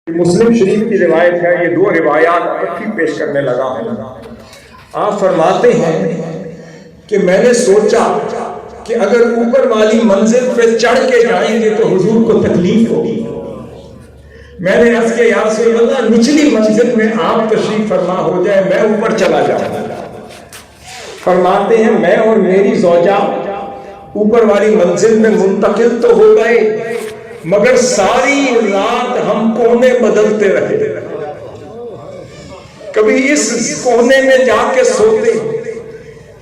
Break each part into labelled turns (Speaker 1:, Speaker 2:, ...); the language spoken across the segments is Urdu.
Speaker 1: مسلم شریف کی روایت ہے، یہ دو روایات اکٹھی پیش کرنے لگا ہوں۔ آپ فرماتے ہیں کہ میں نے سوچا کہ اگر اوپر والی منزل پہ چڑھ کے جائیں گے تو حضور کو تکلیف ہوگی۔ میں نے عرض کیا یا رسول اللہ نچلی منزل میں آپ تشریف فرما ہو جائے، میں اوپر چلا جاؤں۔ فرماتے ہیں میں اور میری زوجہ اوپر والی منزل میں منتقل تو ہو گئے، مگر ساری رات ہم کونے بدلتے رہے۔ کبھی اس کونے میں جا کے سوتے،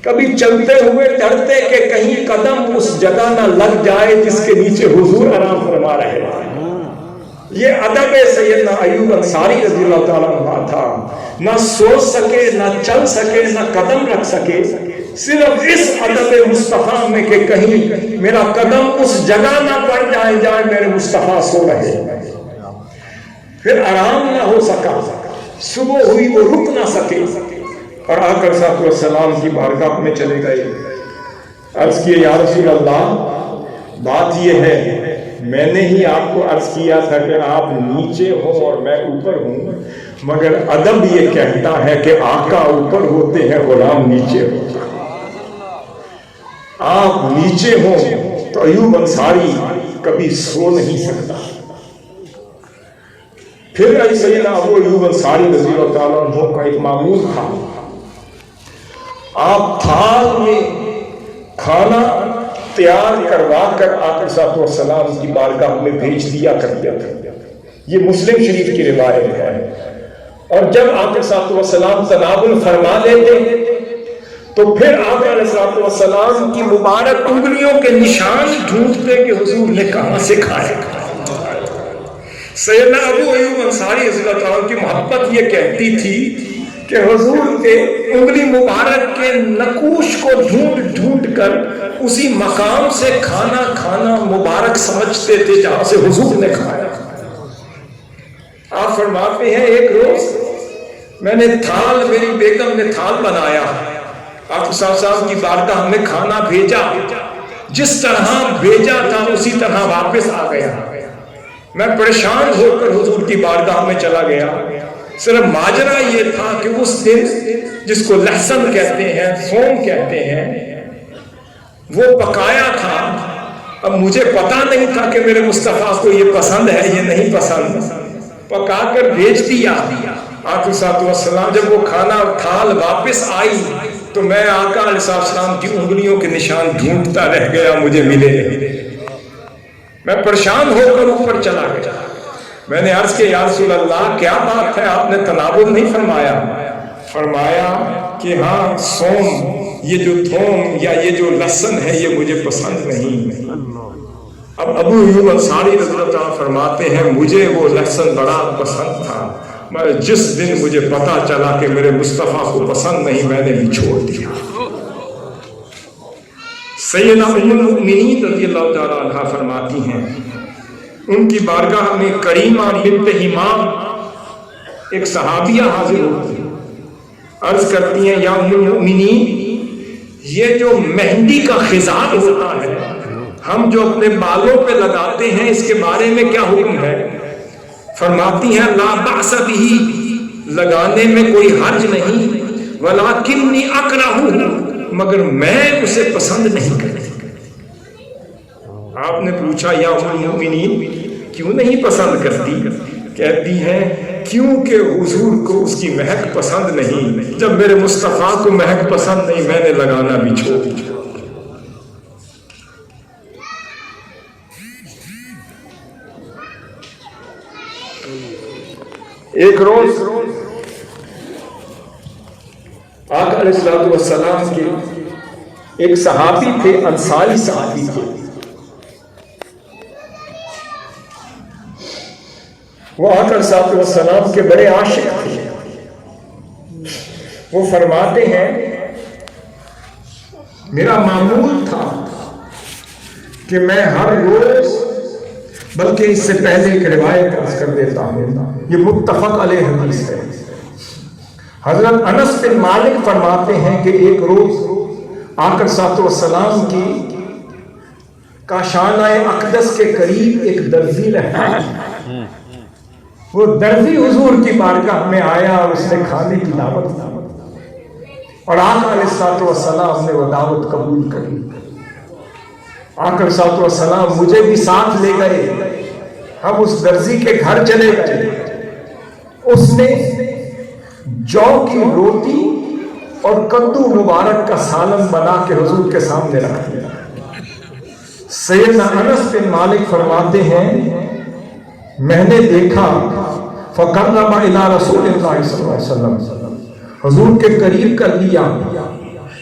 Speaker 1: کبھی چلتے ہوئے ڈرتے کہ کہیں قدم اس جگہ نہ لگ جائے جس کے نیچے حضور آرام فرما رہے ہیں۔ یہ ادب سیدنا ایوب انصاری رضی اللہ تعالیٰ عنہ تھا، نہ سو سکے، نہ چل سکے، نہ قدم رکھ سکے، صرف اس ادب مصطفیٰ میں کہ کہیں میرا قدم اس جگہ نہ پڑ جائے میرے مصطفیٰ سو رہے۔ پھر آرام نہ ہو سکا، صبح ہوئی وہ رک نہ سکے اور آ کر صلی اللہ علیہ وسلم کی بارگاہ میں چلے گئے۔ عرض کیے یا رسول اللہ بات یہ ہے، میں نے ہی آپ کو عرض کیا تھا کہ آپ نیچے ہوں اور میں اوپر ہوں، مگر ادب یہ کہتا ہے کہ آقا اوپر ہوتے ہیں، غلام نیچے ہوتا ہے۔ آپ نیچے ہوں تو ایوب انصاری کبھی سو نہیں سکتا۔ پھر سیدنا ابو ایوب انصاری رضی اللہ تعالیٰ عنہ کا ایک معمول تھا، آپ تھال میں کھانا تیار کروا کر آقا صلی اللہ علیہ وسلم کی بارگاہ میں بھیج دیا کرتے تھے۔ یہ مسلم شریف کی روایت ہے۔ اور جب آقا صلی اللہ علیہ وسلم تناول فرما لیتے تو پھر آقا علیہ السلام کی مبارک انگلیوں کے نشان ڈھونڈتے کہ حضور نے کہاں سے کھایا۔ سیدنا ابو ایوب انصاری رضی اللہ تعالیٰ کی محبت یہ کہتی تھی کہ حضور کے انگلی مبارک کے نقوش کو ڈھونڈ ڈھونڈ کر اسی مقام سے کھانا کھانا مبارک سمجھتے تھے جہاں سے حضور نے کھایا۔ آپ فرماتے ہیں ایک روز میں نے تھال، میری بیگم نے تھال بنایا، آپ صاحب کی بارگاہ میں کھانا بھیجا، جس طرح بھیجا تھا اسی طرح واپس آ گیا۔ میں پریشان ہو کر حضور کی بارگاہ میں چلا گیا۔ صرف ماجرا یہ تھا کہ اس دن جس کو لہسن کہتے ہیں، تھوم کہتے ہیں، وہ پکایا تھا۔ اب مجھے پتا نہیں تھا کہ میرے مصطفیٰ کو یہ پسند ہے یہ نہیں پسند، پکا کر بھیج دیا۔ آقا صلی اللہ علیہ وسلم جب وہ کھانا تھال واپس آئی تو میں آقا علیہ السلام کی انگلیوں کے نشان ڈھونڈتا رہ گیا، مجھے ملے نہیں۔ میں پریشان ہو کر اوپر چلا گیا۔ میں نے عرض کیا یا رسول اللہ کیا بات ہے، آپ نے تناول نہیں فرمایا؟ فرمایا کہ ہاں سوم، یہ جو تھوم یا یہ جو لہسن ہے یہ مجھے پسند نہیں۔ اب ابو ایوب انصاری رضی اللہ عنہ فرماتے ہیں مجھے وہ لہسن بڑا پسند تھا، مگر جس دن مجھے پتا چلا کہ میرے مصطفیٰ کو پسند نہیں میں نے بھی چھوڑ دیا۔ سیدہ ام المؤمنین رضی اللہ تعالیٰ عنہ فرماتی ہیں ان کی بارگاہ میں کریمہ بنت حمام ایک صحابیہ حاضر ہوتی ہیں، عرض کرتی ہیں یا ام المؤمنین یہ جو مہندی کا خضاب ہوتا ہے ہم جو اپنے بالوں پہ لگاتے ہیں اس کے بارے میں کیا حکم ہے؟ فرماتی ہیں لا بأس بہ، لگانے میں کوئی حرج نہیں، ولکنی اکرہ، مگر میں اسے پسند نہیں کرتی۔ آپ نے پوچھا یا ام المؤمنین کیوں نہیں پسند کرتی؟ کہتی ہیں کیونکہ حضور کو اس کی مہک پسند نہیں، جب میرے مصطفیٰ کو مہک پسند نہیں میں نے لگانا بھی چھوڑ دیا۔ ایک روز آقا علیہ السلام کے ایک صحابی تھے، انصاری صحابی تھے، وہ آقا علیہ السلام کے بڑے عاشق تھے۔ وہ فرماتے ہیں میرا معمول تھا کہ میں ہر روز، بلکہ اس سے پہلے ایک روایت عرض کر دیتا ہوں، یہ متفق علیہ حدیث ہے۔ حضرت انس بن مالک فرماتے ہیں کہ ایک روز آقا صلی اللہ علیہ وسلم کی کاشانہ اقدس کے قریب ایک درزی رہتا ہے، وہ درزی حضور کی بارگاہ میں آیا اور اس نے کھانے کی دعوت دی اور آقا علیہ الصلوۃ والسلام نے وہ دعوت قبول کری. آقا علیہ الصلوۃ والسلام مجھے بھی ساتھ لے گئے. ہم اس درزی کے گھر چلے گئے. اس نے جو کی روٹی اور کدو مبارک کا سالن بنا کے حضور کے سامنے رکھ دیا. سیدنا انس بن مالک فرماتے ہیں میں نے دیکھا فقرب الی رسول اللہ صلی اللہ علیہ وسلم، حضور کے قریب کر لیا.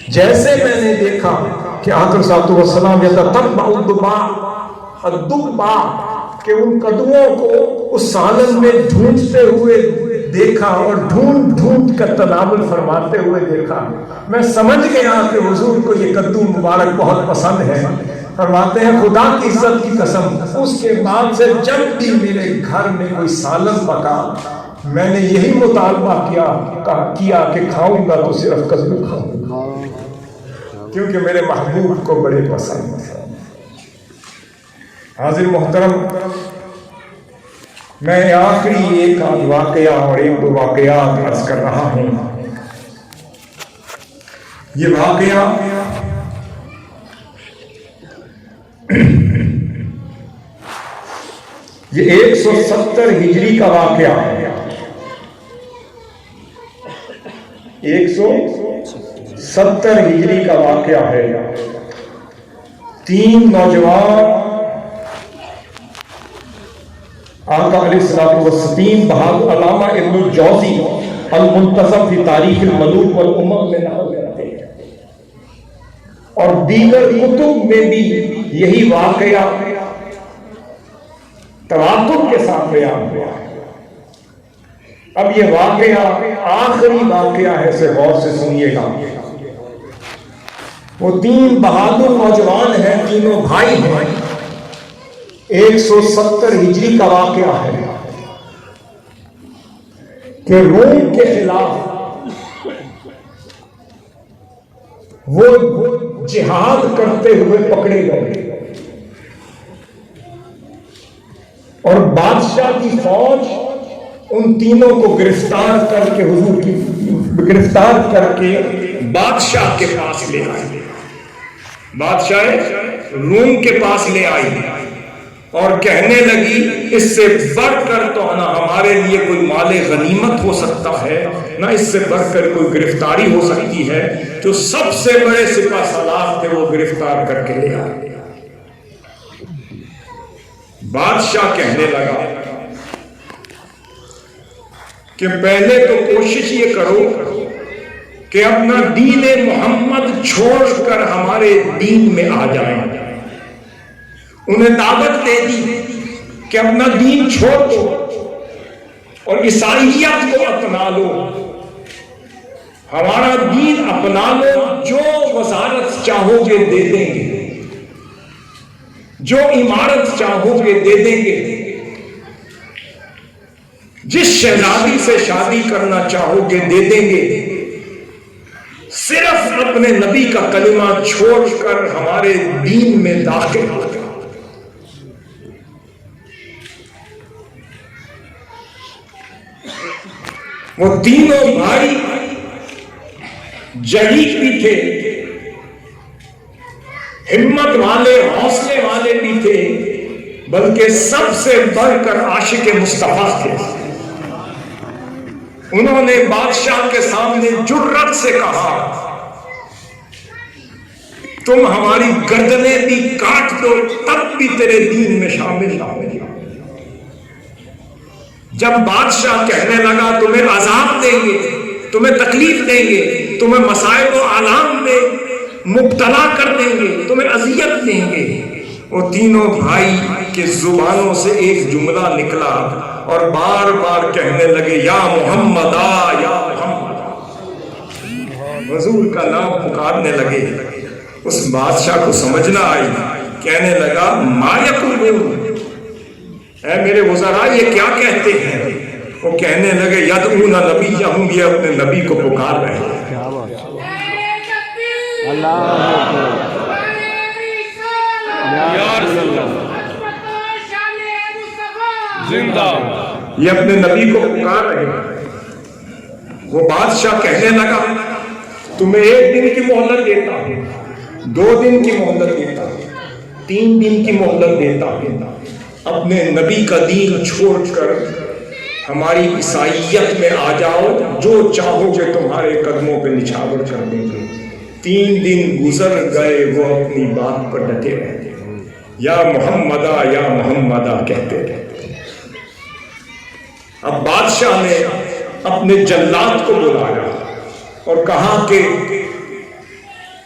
Speaker 1: جیسے میں نے دیکھا کہ آقا صلی اللہ علیہ وسلم یتتبع الدباء کہ ان کدوؤں کو اس سالن میں ڈھونڈتے ہوئے دیکھا اور ڈھونڈ ڈھونڈ کر تناول فرماتے ہوئے دیکھا. میں سمجھ گیا کہ حضور کو یہ کدو مبارک بہت پسند ہے. فرماتے ہیں خدا کی عزت کی قسم اس کے بعد سے جب بھی میرے گھر میں کوئی سالن پکا میں نے یہی مطالبہ کیا کہ کھاؤں گا تو صرف کدو کھاؤں گا، کیونکہ میرے محبوب کو بڑے پسند ہے. حاضر محترم، میں آخری ایک آدھ واقعہ اور ایک دو واقعات عرض کر رہا ہوں. یہ واقعہ یہ 170 ہجری کا واقعہ ہے. 170 ہجری کا واقعہ ہے. 3 نوجوان آقا علیہ السلام بہادر علامہ ابن الجوزی المنتظم فی تاریخ الملوک والامم میں نقل کرتے ہیں اور دیگر کتب میں بھی یہی واقعہ تواتر کے ساتھ بیان ہوا ہے. اب یہ واقعہ آخری واقعہ ہے، سے غور سے سنیے گا. وہ 3 بہادر نوجوان ہیں، تینوں بھائی ہیں. 170 ہجری کا واقعہ ہے کہ روم کے خلاف وہ جہاد کرتے ہوئے پکڑے گئے اور بادشاہ کی فوج ان تینوں کو گرفتار کر کے حضور کی گرفتار کر کے بادشاہ کے پاس لے آئی. بادشاہ روم کے پاس لے آئی اور کہنے لگی اس سے بڑھ کر تو نہ ہمارے لیے کوئی مال غنیمت ہو سکتا ہے، نہ اس سے بڑھ کر کوئی گرفتاری ہو سکتی ہے. جو سب سے بڑے سپہ سالار تھے وہ گرفتار کر کے لے آئے. بادشاہ کہنے لگا کہ پہلے تو کوشش یہ کرو کہ اپنا دین محمد چھوڑ کر ہمارے دین میں آ جائیں. انہیں دعوت دے دی کہ اپنا دین چھوڑ دو اور عیسائیت کو اپنا لو، ہمارا دین اپنا لو. جو وزارت چاہو گے دے دیں گے، جو عمارت چاہو گے دے دیں گے، جس شہزادی سے شادی کرنا چاہو گے دے دیں گے. صرف اپنے نبی کا کلمہ چھوڑ کر ہمارے دین میں داخل ہو جاؤ. وہ تینوں بھائی جہید بھی تھے، ہمت والے، حوصلے والے بھی تھے، بلکہ سب سے بڑھ کر عاشق مصطفیٰ تھے. انہوں نے بادشاہ کے سامنے جرأت سے کہا تم ہماری گردنیں بھی کاٹ دو تب بھی تیرے دین میں شامل نہ ہو. جب بادشاہ کہنے لگا تمہیں عذاب دیں گے، تمہیں تکلیف دیں گے، تمہیں مصائب و آلام میں مبتلا کر دیں گے، تمہیں اذیت دیں گے، وہ تینوں بھائی کے زبانوں سے ایک جملہ نکلا اور بار بار کہنے لگے یا محمد یا محمد. حضور کا نام پکارنے لگے. اس بادشاہ کو سمجھنا آئی، کہنے لگا ما یقولون، اے میرے وزراء یہ کیا کہتے ہیں؟ وہ کہنے لگے یدعون نبیہم، یہ اپنے نبی کو پکار رہے ہیں.
Speaker 2: زندہ
Speaker 1: یہ اپنے نبی کو پکار رہے ہیں۔ وہ بادشاہ کہنے لگا تمہیں 1 دن کی مہلت دیتا ہوں، 2 دن کی مہلت دیتا ہوں، 3 دن کی مہلت دیتا ہوں، اپنے نبی کا دین چھوڑ کر ہماری عیسائیت میں آ جاؤ، جو چاہو گے تمہارے قدموں پہ نچھاور کر دیں گے۔ 3 دن گزر گئے، وہ اپنی بات پر ڈٹے رہتے، یا محمدہ یا محمدہ کہتے رہتے۔ اب بادشاہ نے اپنے جلاد کو بلایا اور کہا کہ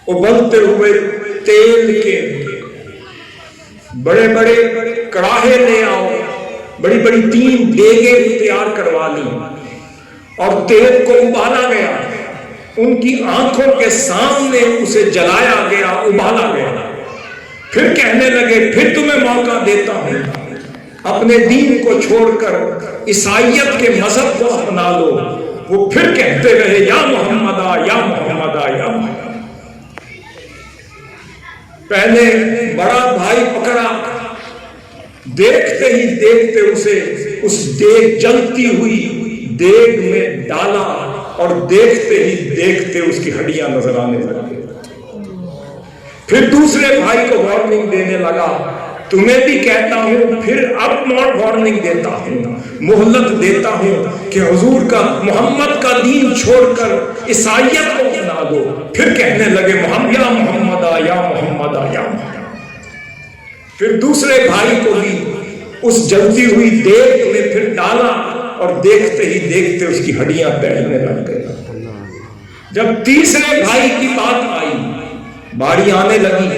Speaker 1: ابلتے ہوئے تیل کے بڑے بڑے کڑاہے لے آؤ، بڑی بڑی 3 دیگیں تیار کروا لی اور تیل کو ابالا گیا، ان کی آنکھوں کے سامنے اسے جلایا گیا، ابالا گیا۔ پھر کہنے لگے پھر تمہیں موقع دیتا ہوں، اپنے دین کو چھوڑ کر عیسائیت کے مذہب کو اپنا لو۔ وہ پھر کہتے رہے یا محمدہ یا محمدہ یا محمدہ۔ پہلے بڑا بھائی پکڑا، دیکھتے ہی دیکھتے اسے اس دیگ جلتی ہوئی دیگ میں ڈالا اور دیکھتے ہی دیکھتے اس کی ہڈیاں نظر آنے لگی۔ پھر دوسرے بھائی کو وارننگ دینے لگا، تمہیں بھی کہتا ہوں، پھر اب وارننگ دیتا ہوں، مہلت دیتا ہوں کہ حضور کا محمد کا دین چھوڑ کر عیسائیت کو اپنا دو۔ پھر کہنے لگے یا محمدہ یا محمدہ یا محمدہ۔ پھر دوسرے بھائی کو بھی اس جلتی ہوئی دیگ میں پھر ڈالا اور دیکھتے ہی دیکھتے اس کی ہڈیاں تیرنے لگ گئی۔ جب تیسرے بھائی کی بات آئی، باری آنے لگی،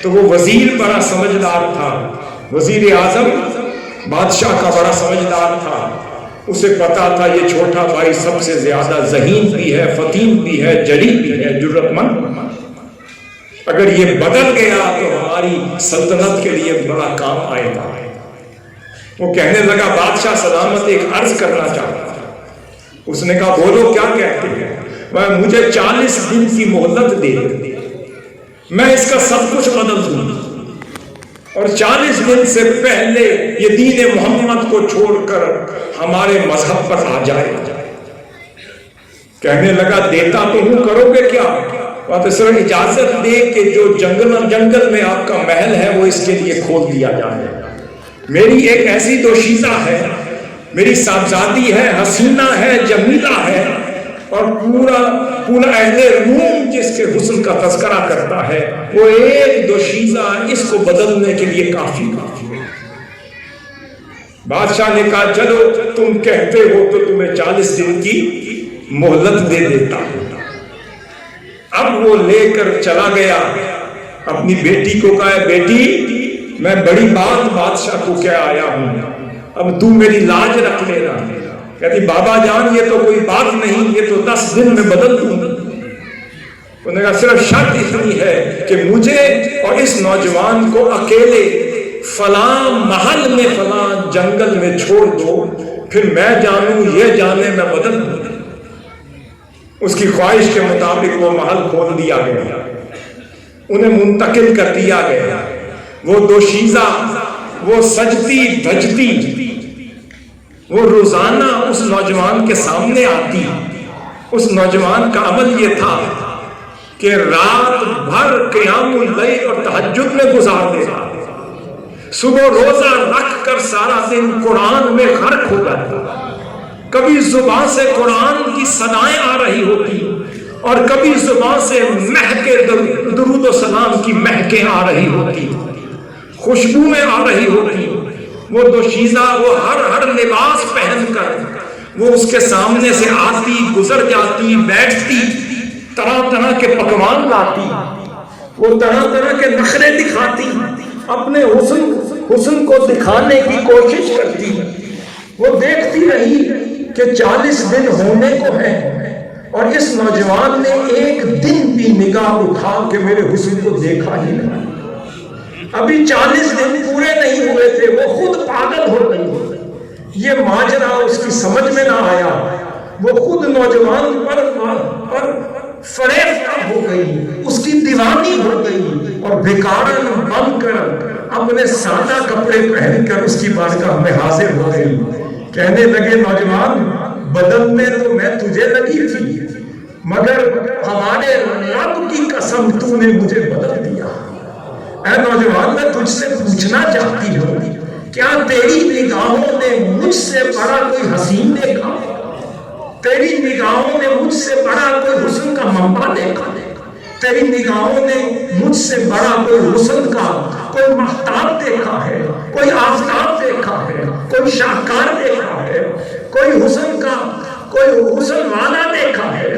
Speaker 1: تو وہ وزیر بڑا سمجھدار تھا، وزیر اعظم بادشاہ کا بڑا سمجھدار تھا، اسے پتا تھا یہ چھوٹا بھائی سب سے زیادہ ذہین بھی ہے، فطین بھی ہے، جری بھی ہے، جرأت مند۔ اگر یہ بدل گیا تو ہماری سلطنت کے لیے بڑا کام آئے گا۔ وہ کہنے لگا بادشاہ سلامت ایک عرض کرنا چاہتا تھا۔ اس نے کہا بولو کیا کہتے ہیں؟ وہ مجھے 40 دن کی مہلت دے، میں اس کا سب کچھ بدل دوں، اور 40 دن سے پہلے یہ دین محمد کو چھوڑ کر ہمارے مذہب پر آ جائے۔ کہنے لگا دیتا تو ہوں، کرو گے کیا؟ تو سر اجازت دے کہ جو جنگل میں آپ کا محل ہے وہ اس کے لیے کھول دیا جائے۔ میری ایک ایسی دوشیزہ ہے، میری صاحبزادی ہے، حسینہ ہے، جمیلہ ہے، اور پورا اہل روم جس کے حسن کا تذکرہ کرتا ہے، وہ ایک دوشیزہ اس کو بدلنے کے لیے کافی ہے۔ بادشاہ نے کہا چلو تم کہتے ہو تو تمہیں 40 دن کی مہلت دے دیتا ہوں۔ اب وہ لے کر چلا گیا، اپنی بیٹی کو کہا بیٹی میں بڑی بات بادشاہ کو کہہ آیا ہوں، اب تو میری لاج رکھ لینا۔ کہتی بابا جان یہ تو کوئی بات نہیں، یہ تو 10 دن میں بدل دوں۔ انہوں نے کہا صرف شرط اتنی ہے کہ مجھے اور اس نوجوان کو اکیلے فلاں محل میں فلاں جنگل میں چھوڑ دو، پھر میں جانوں یہ جانے میں بدل دوں۔ اس کی خواہش کے مطابق وہ محل کھول دیا گیا، انہیں منتقل کر دیا گیا۔ وہ دوشیزہ، وہ سجتی دھجتی، وہ روزانہ اس نوجوان کے سامنے آتی۔ اس نوجوان کا عمل یہ تھا کہ رات بھر قیام اللیل اور تہجد میں گزار دیتا، صبح روزہ رکھ کر سارا دن قرآن میں غرق ہو جاتا۔ کبھی زبان سے قرآن کی صدائیں آ رہی ہوتی اور کبھی زبان سے مہک درود و سلام کی مہکیں آ رہی ہوتی، خوشبوئیں آ رہی ہوتی۔ وہ دوشیزہ وہ ہر لباس پہن کر وہ اس کے سامنے سے آتی، گزر جاتی، بیٹھتی، طرح طرح کے پکوان لاتی، وہ طرح طرح کے نخرے دکھاتی، اپنے حسن کو دکھانے کی کوشش کرتی۔ وہ دیکھتی رہی کہ 40 دن ہونے کو ہیں اور اس نوجوان نے ایک دن بھی نگاہ اٹھا کے میرے حسن کو دیکھا ہی نہیں۔ ابھی 40 دن پورے نہیں ہوئے تھے، وہ خود پاگل ہو گئی۔ یہ ماجرا اس کی سمجھ میں نہ آیا، وہ خود نوجوان پر فریفتہ ہو گئی، اس کی دیوانی ہو گئی، اور بیکارن بن کر اپنے سادہ کپڑے پہن کر اس کی بارگاہ میں حاضر ہو گئی کہنے لگے نوجوان بدلنے تو میں تجھے لگی تھی، مگر ہمارے رب کی قسم تو نے مجھے بدل دیا۔ اے نوجوان میں تجھ سے پوچھنا چاہتی ہوں، کیا تیری نگاہوں نے مجھ سے بڑا کوئی حسین دیکھا؟ تیری نگاہوں نے مجھ سے بڑا کوئی حسن کا منبع دیکھا؟ تیری نگاہوں نے مجھ سے بڑا کوئی حسن کا کوئی مہتاب دیکھا ہے؟ کوئی آفتاب دیکھا ہے؟ کوئی شاہکار دیکھا ہے؟ کوئی حسن کا کوئی حسن والا دیکھا ہے؟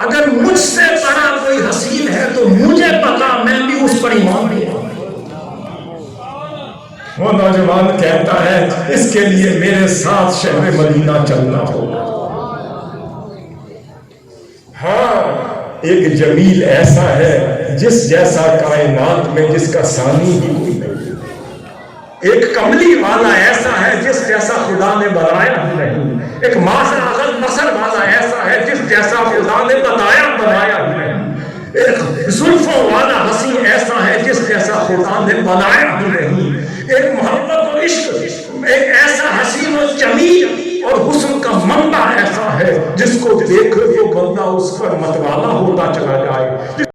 Speaker 1: اگر مجھ سے بڑا کوئی حسین ہے تو مجھے پتا، میں بھی اس پر ایمان لے آؤں۔ وہ نوجوان کہتا ہے اس کے لیے میرے ساتھ شہر مدینہ چلنا ہوگا۔ ہاں، ایک جمیل ایسا ہے جس جیسا کائنات میں جس کا ثانی ہی کوئی نہیں، ایک کملی والا ایسا ہے جس جیسا خدا نے بنایا ہی نہیں، ایک ماسر اغل نصر والا ایسا ہے جس جیسا خدا نے بنایا ہی نہیں، ایک زلفوں والا حسین ایسا ہے جس جیسا خدا نے بنایا ہی نہیں، ایک محبت و عشق، ایک ایسا حسین و جمیل اور حسن کا منبع ایسا ہے جس کو دیکھ تو بندہ اس پر متوالا ہوتا چلا جائے۔